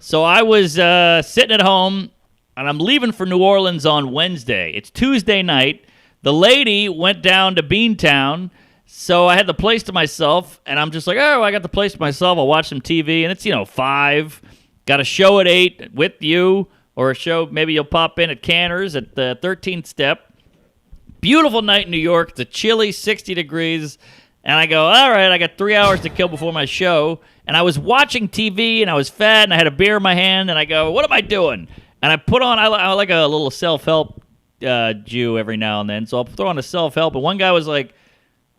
So I was sitting at home, and I'm leaving for New Orleans on Wednesday. It's Tuesday night. The lady went down to Beantown, so I had the place to myself, and I'm just like, oh, I got the place to myself. I'll watch some TV, and it's, 5. Got a show at 8 with you, or a show maybe you'll pop in at Canner's at the 13th Step. Beautiful night in New York. It's a chilly 60 degrees. And I go, all right, I got 3 hours to kill before my show. And I was watching TV, and I was fat, and I had a beer in my hand, and I go, what am I doing? And I put on, I like a little self-help Jew every now and then, so I'll throw on a self-help. And one guy was like,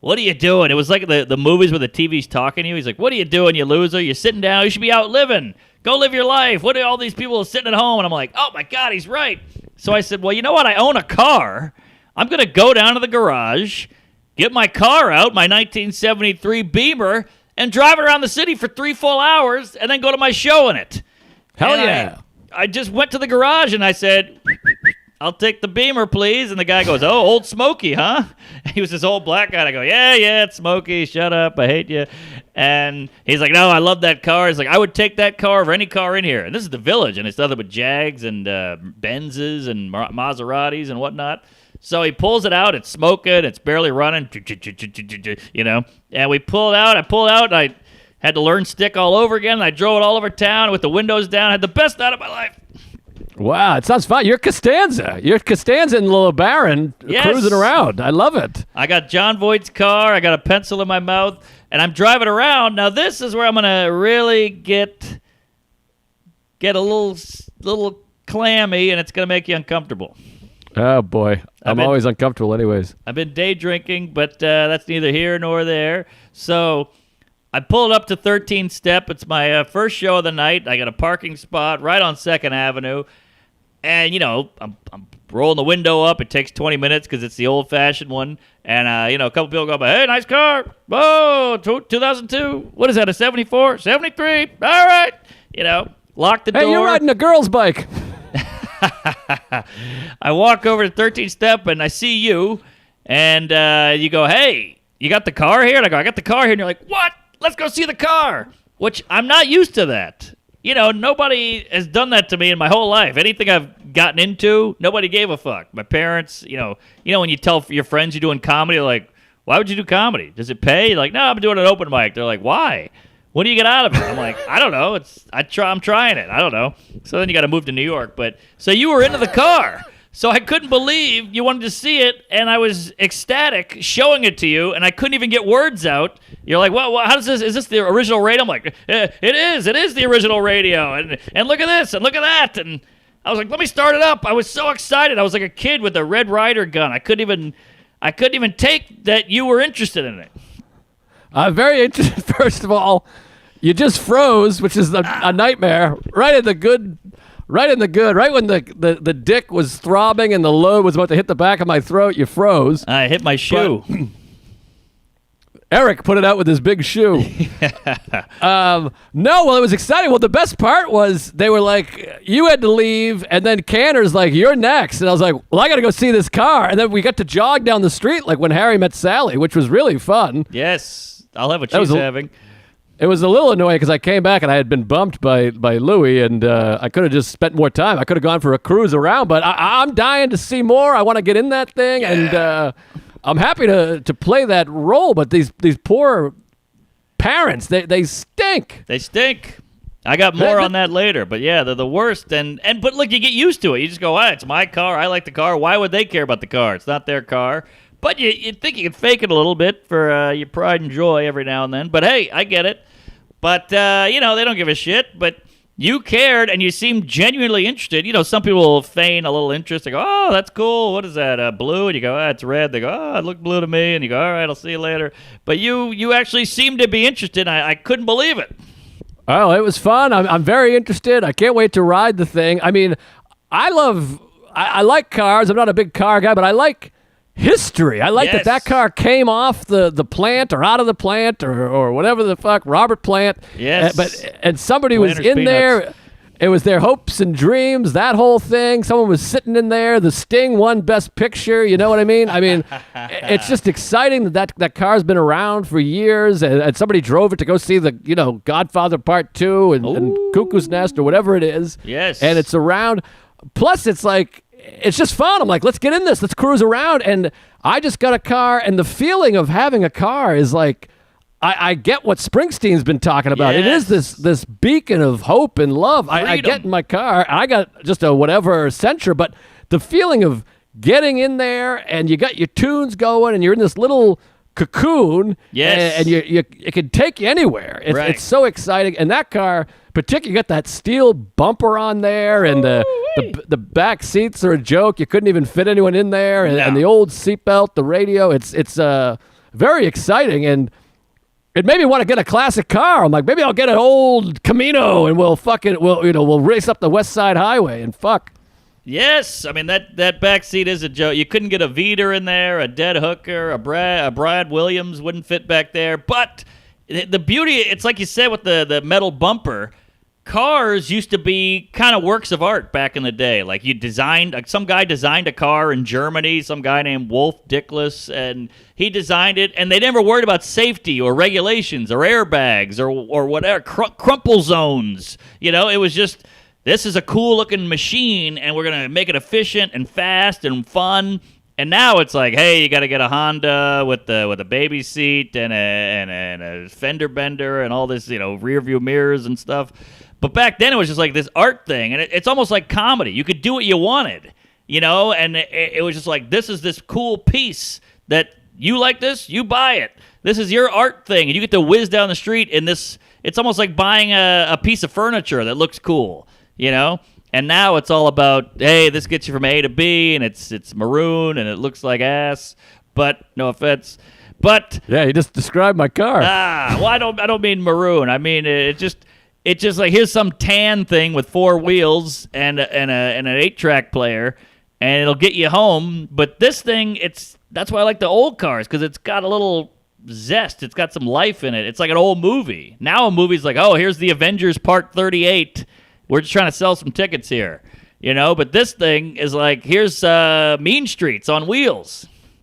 what are you doing? It was like the movies where the TV's talking to you. He's like, what are you doing, you loser? You're sitting down. You should be out living. Go live your life. What are all these people sitting at home? And I'm like, oh, my God, he's right. So I said, well, you know what? I own a car. I'm going to go down to the garage, get my car out, my 1973 Beamer, and drive it around the city for 3 full hours and then go to my show in it. Hell yeah. I just went to the garage and I said, I'll take the Beamer, please. And the guy goes, oh, Old Smokey, huh? He was this old black guy. And I go, yeah, it's Smokey. Shut up. I hate you. And he's like, no, I love that car. He's like, I would take that car over any car in here. And this is the Village, and it's nothing but Jags and Benzes and Maseratis and whatnot. So he pulls it out. It's smoking. It's barely running, And we pull it out. I pulled out, and I had to learn stick all over again. And I drove it all over town with the windows down. I had the best night of my life. Wow, it sounds fun. You're Costanza. You're Costanza and Little Baron cruising around. I love it. I got John Voight's car. I got a pencil in my mouth, and I'm driving around. Now, this is where I'm going to really get a little clammy, and it's going to make you uncomfortable. Oh, boy. I'm always uncomfortable anyways. I've been day drinking, but that's neither here nor there. So I pulled up to 13th Step. It's my first show of the night. I got a parking spot right on 2nd Avenue. And, I'm rolling the window up. It takes 20 minutes because it's the old-fashioned one. And, a couple people go by, hey, nice car. Whoa, 2002. What is that, a 74? 73? All right. Lock the door. Hey, you're riding a girl's bike. I walk over to 13th Step, and I see you. And you go, hey, you got the car here? And I go, I got the car here. And you're like, what? Let's go see the car. Which I'm not used to that. Nobody has done that to me in my whole life. Anything I've gotten into, nobody gave a fuck. My parents, when you tell your friends you're doing comedy, they're like, why would you do comedy? Does it pay? You're like, no, I'm doing an open mic. They're like, why? What do you get out of it? I'm like, I don't know. I'm trying it. I don't know. So then you got to move to New York. So you were into the car. So I couldn't believe you wanted to see it, and I was ecstatic showing it to you, and I couldn't even get words out. You're like, well, how does this? Is this the original radio? I'm like, it is. It is the original radio, and look at this, and look at that, and I was like, let me start it up. I was so excited. I was like a kid with a Red Ryder gun. I couldn't even take that you were interested in it. I'm very interested. First of all, you just froze, which is a nightmare. Right in the good. Right when the dick was throbbing and the load was about to hit the back of my throat, you froze. I hit my shoe. Eric put it out with his big shoe. No, well, it was exciting. Well, the best part was they were like, you had to leave, and then Canner's like, you're next. And I was like, well, I got to go see this car. And then we got to jog down the street like when Harry Met Sally, which was really fun. Yes, I'll have what she's having. It was a little annoying because I came back and I had been bumped by Louie, and I could have just spent more time. I could have gone for a cruise around, but I'm dying to see more. I want to get in that thing, and I'm happy to play that role. But these poor parents, they stink. They stink. I got more on that later, but yeah, they're the worst. But look, you get used to it. You just go, it's my car. I like the car. Why would they care about the car? It's not their car. But you think you can fake it a little bit for your pride and joy every now and then. But hey, I get it. But, they don't give a shit. But you cared, and you seemed genuinely interested. Some people will feign a little interest. They go, oh, that's cool. What is that, blue? And you go, it's red. They go, oh, it looked blue to me. And you go, all right, I'll see you later. But you actually seemed to be interested. I couldn't believe it. Oh, it was fun. I'm very interested. I can't wait to ride the thing. I mean, I like cars. I'm not a big car guy, but I like history. I like that car came off the plant or out of the plant or whatever the fuck, Robert Plant. Yes. And somebody was in there. It was their hopes and dreams, that whole thing. Someone was sitting in there. The Sting won Best Picture. You know what I mean? It's just exciting that car's been around for years, and somebody drove it to go see the Godfather Part 2 and Cuckoo's Nest or whatever it is. Yes. And it's around. Plus, it's like, it's just fun. I'm like, let's get in this. Let's cruise around. And I just got a car, and the feeling of having a car is like, I get what Springsteen's been talking about. Yes. It is this beacon of hope and love. I get in my car. I got just a whatever Sentra, but the feeling of getting in there and you got your tunes going and you're in this little cocoon. Yes. And it can take you anywhere. It's so exciting. And that car, particularly, you got that steel bumper on there, and the back seats are a joke. You couldn't even fit anyone in there. And the old seatbelt, the radio. It's very exciting. And it made me want to get a classic car. I'm like, maybe I'll get an old Camino and we'll race up the West Side Highway and fuck. Yes, I mean that back seat is a joke. You couldn't get a Veeder in there, a Dead Hooker, a Brad Williams wouldn't fit back there. But the beauty, it's like you said with the metal bumper. Cars used to be kind of works of art back in the day. Like some guy designed a car in Germany, some guy named Wolf Dickless, and he designed it, and they never worried about safety or regulations or airbags or whatever, crumple zones. It was just, this is a cool looking machine, and we're going to make it efficient and fast and fun. And now it's like, hey, you got to get a Honda with a baby seat and a fender bender and all this, rear view mirrors and stuff. But back then it was just like this art thing, and it's almost like comedy. You could do what you wanted, and it was just like, this is this cool piece that you like this, you buy it. This is your art thing, and you get to whiz down the street in this. It's almost like buying a piece of furniture that looks cool, And now it's all about, hey, this gets you from A to B, and it's maroon, and it looks like ass. But no offense, but yeah, you just described my car. Well, I don't mean maroon. I mean it's just like, here's some tan thing with 4 wheels and an 8-track player, and it'll get you home. But this thing, that's why I like the old cars, because it's got a little zest. It's got some life in it. It's like an old movie. Now a movie's like, oh, here's the Avengers Part 38. We're just trying to sell some tickets here, But this thing is like, here's Mean Streets on wheels.